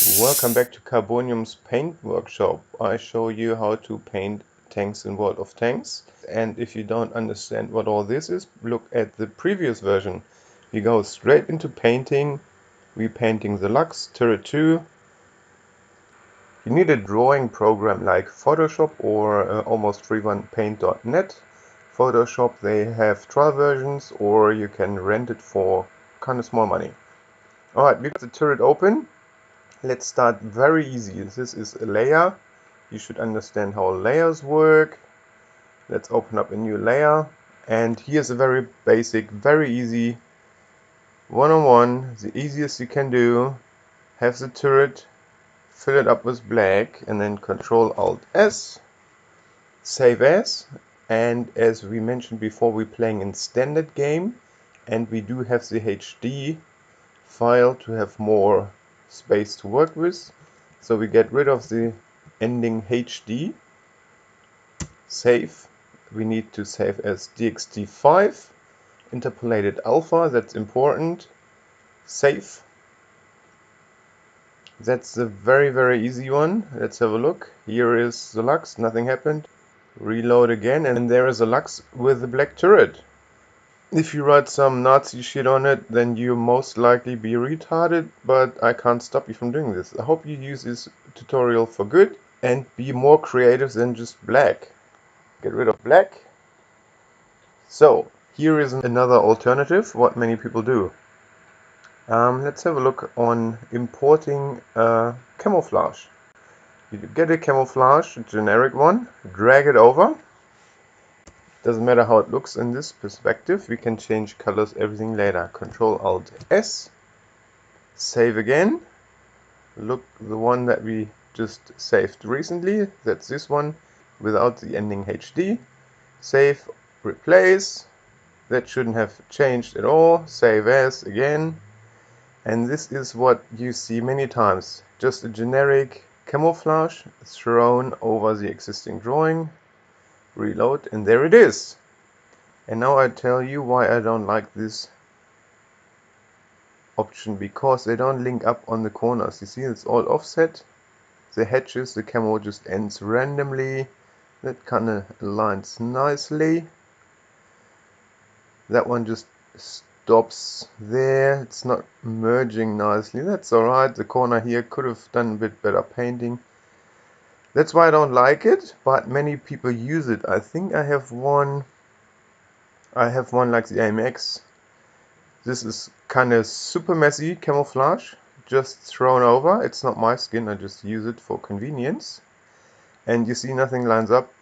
Welcome back to Carbornium's paint workshop. I show you how to paint tanks in World of Tanks. And if you don't understand what all this is, look at the previous version. We go straight into painting. We're painting the Lux, Turret 2. You need a drawing program like Photoshop or almost free one Paint.net. Photoshop, they have trial versions, or you can rent it for kind of small money. Alright, we got the turret open. Let's start very easy. This is a layer. You should understand how layers work. Let's open up a new layer. And here's a very basic, very easy one-on-one. The easiest you can do. Have the turret, fill it up with black, and then Control-Alt-S. Save as. And as we mentioned before, we're playing in standard game. And we do have the HD file to have more space to work with, so we get rid of the ending HD. Save. We need to save as DXT5 interpolated alpha, that's important. Save. That's a very easy one. Let's have a look. Here is the Lux, nothing happened. Reload again, and there is a Lux with a black turret. If you write some Nazi shit on it, then you most likely be retarded, but I can't stop you from doing this. I hope you use this tutorial for good and be more creative than just black. Get rid of black. So, here is another alternative, what many people do. Let's have a look on importing camouflage. You get a camouflage, a generic one, drag it over. Doesn't matter how it looks in this perspective, we can change colors, everything later. Control-Alt-S, save again. Look, the one that we just saved recently, that's this one, without the ending HD. Save, replace, that shouldn't have changed at all. Save as again. And this is what you see many times, just a generic camouflage thrown over the existing drawing. Reload, and there it is. And now I tell you why I don't like this option, because they don't link up on the corners. You see, it's all offset. The hatches, the camo just ends randomly. That kind of aligns nicely. That one just stops there. It's not merging nicely. That's alright. The corner here could have done a bit better painting. That's why I don't like it, but many people use it. I think I have one like the AMX. This is kind of super messy camouflage, just thrown over. It's not my skin, I just use it for convenience. And you see nothing lines up.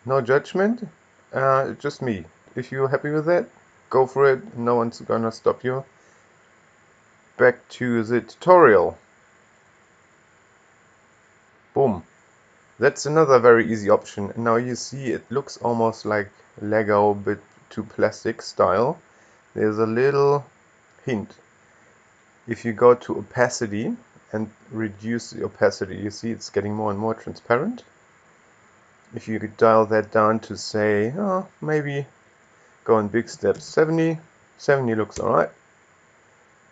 No judgment, just me. If you're happy with that, go for it. No one's gonna stop you. Back to the tutorial. Boom. That's another very easy option. Now you see it looks almost like Lego, but to plastic style. There's a little hint. If you go to opacity and reduce the opacity, you see it's getting more and more transparent. If you could dial that down to say, maybe go in big steps, 70. 70 looks alright.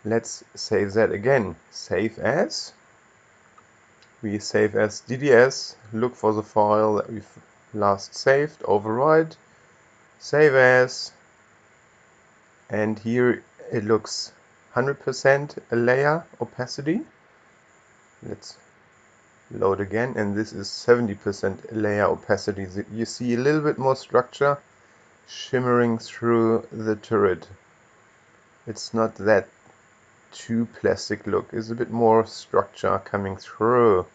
Let's save that again. Save as. We save as DDS, look for the file that we've last saved, override, save as, and here it looks 100% a layer opacity. Let's load again, and this is 70% layer opacity. You see a little bit more structure shimmering through the turret. It's not that too plastic look, is a bit more structure coming through.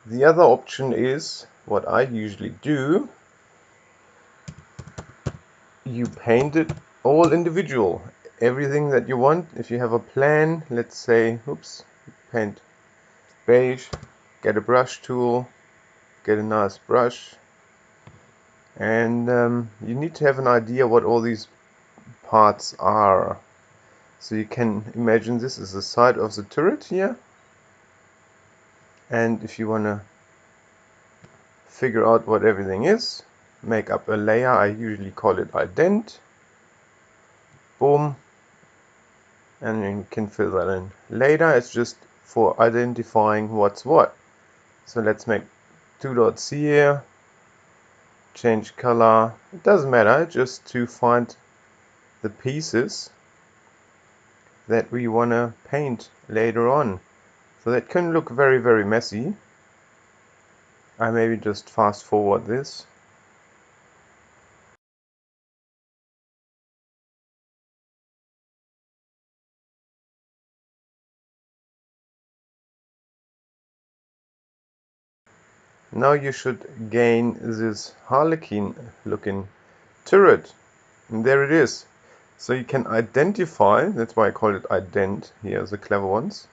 The other option is what I usually do. You paint it all individual, everything that you want. If you have a plan, let's say, paint beige, get a brush tool, get a nice brush, and you need to have an idea what all these parts are. So you can imagine this is the side of the turret here, and if you want to figure out what everything is, make up a layer. I usually call it ident. Boom, and you can fill that in later. It's just for identifying what's what. So let's make 2 dots here, change color, it doesn't matter, just to find the pieces that we want to paint later on. So that can look very, very messy. I maybe just fast forward this. Now you should gain this harlequin looking turret. And there it is. So you can identify, that's why I call it ident, here the clever ones.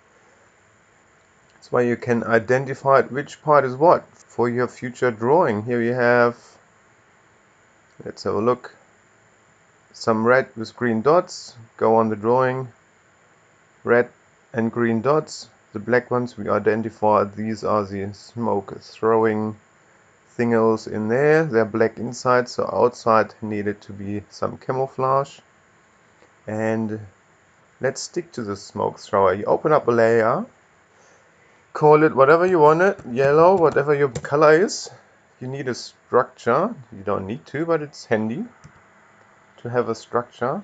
That's why you can identify which part is what for your future drawing. Here we have, let's have a look, some red with green dots, go on the drawing, red and green dots. The black ones we identify, these are the smoke throwing thingos in there. They're black inside, so outside needed to be some camouflage. And let's stick to the smoke thrower. You open up a layer, call it whatever you want it, yellow, whatever your color is. You need a structure. You don't need to, but it's handy to have a structure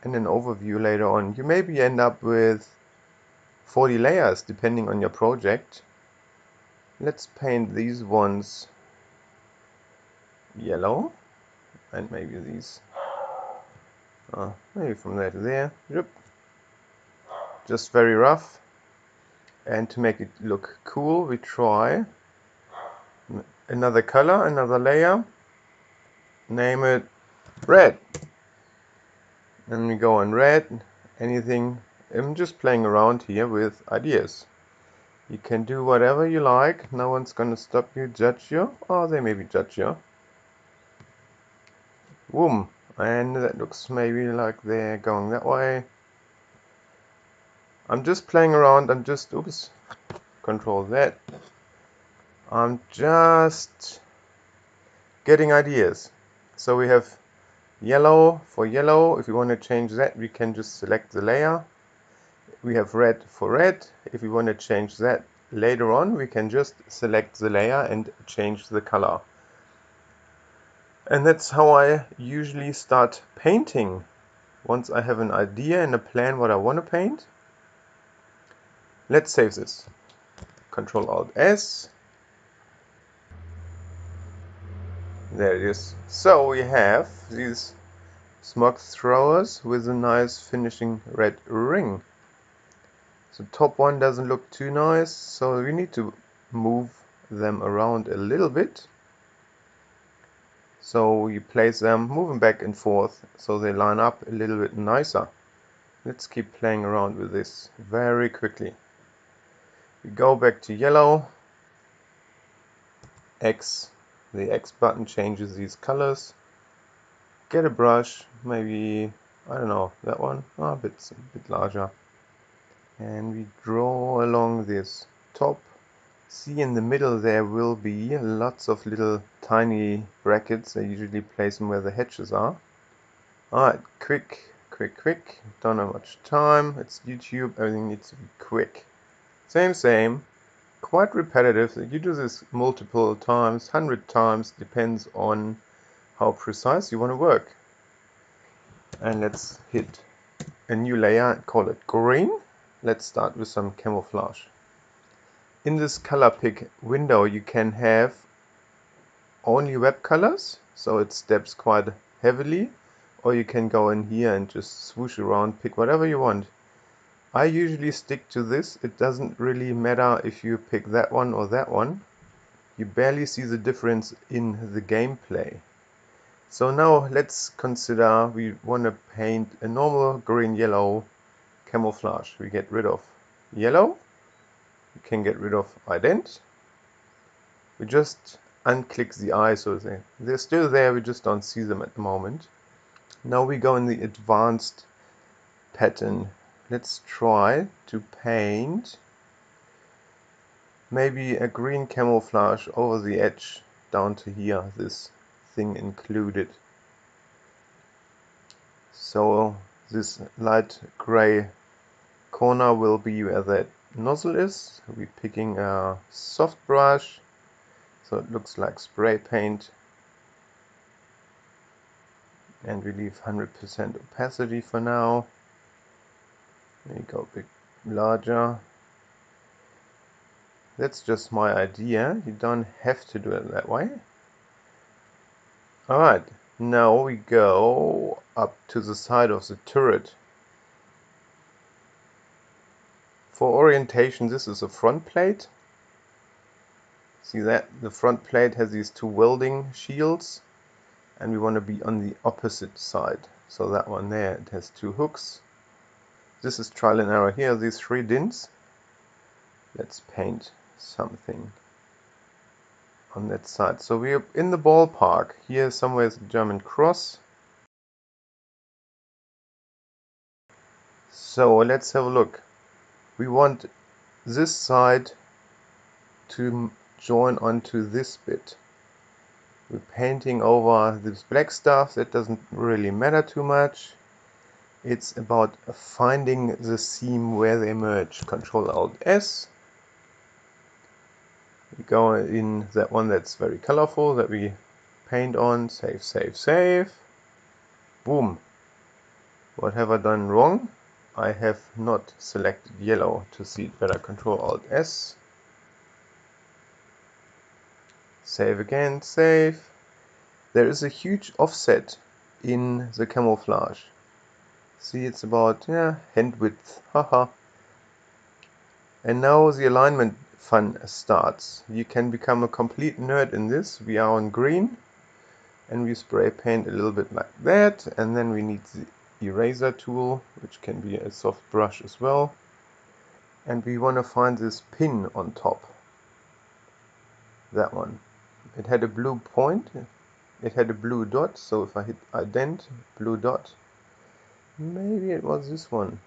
and an overview later on. You maybe end up with 40 layers depending on your project. Let's paint these ones yellow, and maybe these maybe from there to there. Yep. Just very rough. And to make it look cool, we try another color, another layer, name it red, and we go on red. Anything, I'm just playing around here with ideas. You can do whatever you like, no one's gonna stop you, judge you, or they maybe judge you. Boom, and that looks maybe like they're going that way. I'm just playing around, I'm just, oops, control that. I'm just getting ideas. So we have yellow for yellow. If you want to change that, we can just select the layer. We have red for red. If we want to change that later on, we can just select the layer and change the color. And that's how I usually start painting. Once I have an idea and a plan what I want to paint. Let's save this. Control Alt S. There it is. So we have these smoke throwers with a nice finishing red ring. The top one doesn't look too nice, so we need to move them around a little bit. So you place them, move them back and forth so they line up a little bit nicer. Let's keep playing around with this very quickly. We go back to yellow. X. The X button changes these colors. Get a brush, maybe, I don't know, that one, a bit larger. And we draw along this top. See, in the middle there will be lots of little tiny brackets. I usually place them where the hedges are. Alright, quick. Don't have much time. It's YouTube, everything needs to be quick. Same. Quite repetitive. You do this multiple times, 100 times, depends on how precise you want to work. And let's hit a new layer and call it green. Let's start with some camouflage. In this color pick window you can have only web colors, so it steps quite heavily, or you can go in here and just swoosh around, pick whatever you want. I usually stick to this. It doesn't really matter if you pick that one or that one. You barely see the difference in the gameplay. So now let's consider we want to paint a normal green-yellow camouflage. We get rid of yellow. You can get rid of ident. We just unclick the eye, so they're still there, we just don't see them at the moment. Now we go in the advanced pattern. Let's try to paint maybe a green camouflage over the edge down to here, this thing included. So this light gray corner will be where that nozzle is. We're picking a soft brush, so it looks like spray paint. And we leave 100% opacity for now. There you go, a bit larger. That's just my idea. You don't have to do it that way. Alright, now we go up to the side of the turret. For orientation, this is a front plate. See that? The front plate has these two welding shields, and we want to be on the opposite side. So that one there, it has two hooks. This is trial and error here, these three dints. Let's paint something on that side. So we're in the ballpark. Here somewhere is a German cross. So let's have a look. We want this side to join onto this bit. We're painting over this black stuff. That doesn't really matter too much. It's about finding the seam where they merge. Ctrl-Alt-S. We go in that one that's very colorful that we paint on. Save, save, save. Boom. What have I done wrong? I have not selected yellow to see it better. Ctrl-Alt-S. Save again, save. There is a huge offset in the camouflage. See, it's about hand width. Haha. And now the alignment fun starts. You can become a complete nerd in this. We are on green and we spray paint a little bit like that, and then we need the eraser tool, which can be a soft brush as well, and we want to find this pin on top. That one. It had a blue point, it had a blue dot, so if I hit ident, blue dot, maybe it was this one.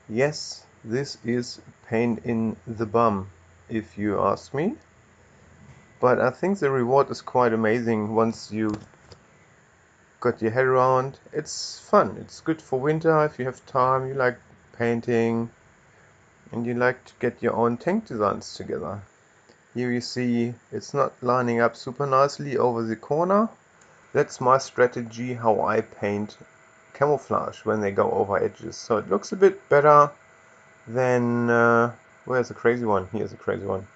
Yes, this is pain in the bum, if you ask me. But I think the reward is quite amazing once you got your head around. It's fun, it's good for winter if you have time, you like painting, and you like to get your own tank designs together. Here you see it's not lining up super nicely over the corner. That's my strategy how I paint camouflage when they go over edges. So it looks a bit better than, where's the crazy one? Here's the crazy one.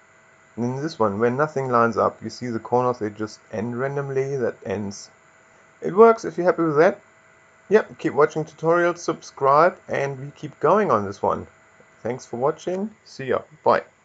And in this one, when nothing lines up, you see the corners, they just end randomly. That ends. It works if you're happy with that. Yep, keep watching tutorials, subscribe, and we keep going on this one. Thanks for watching. See ya. Bye.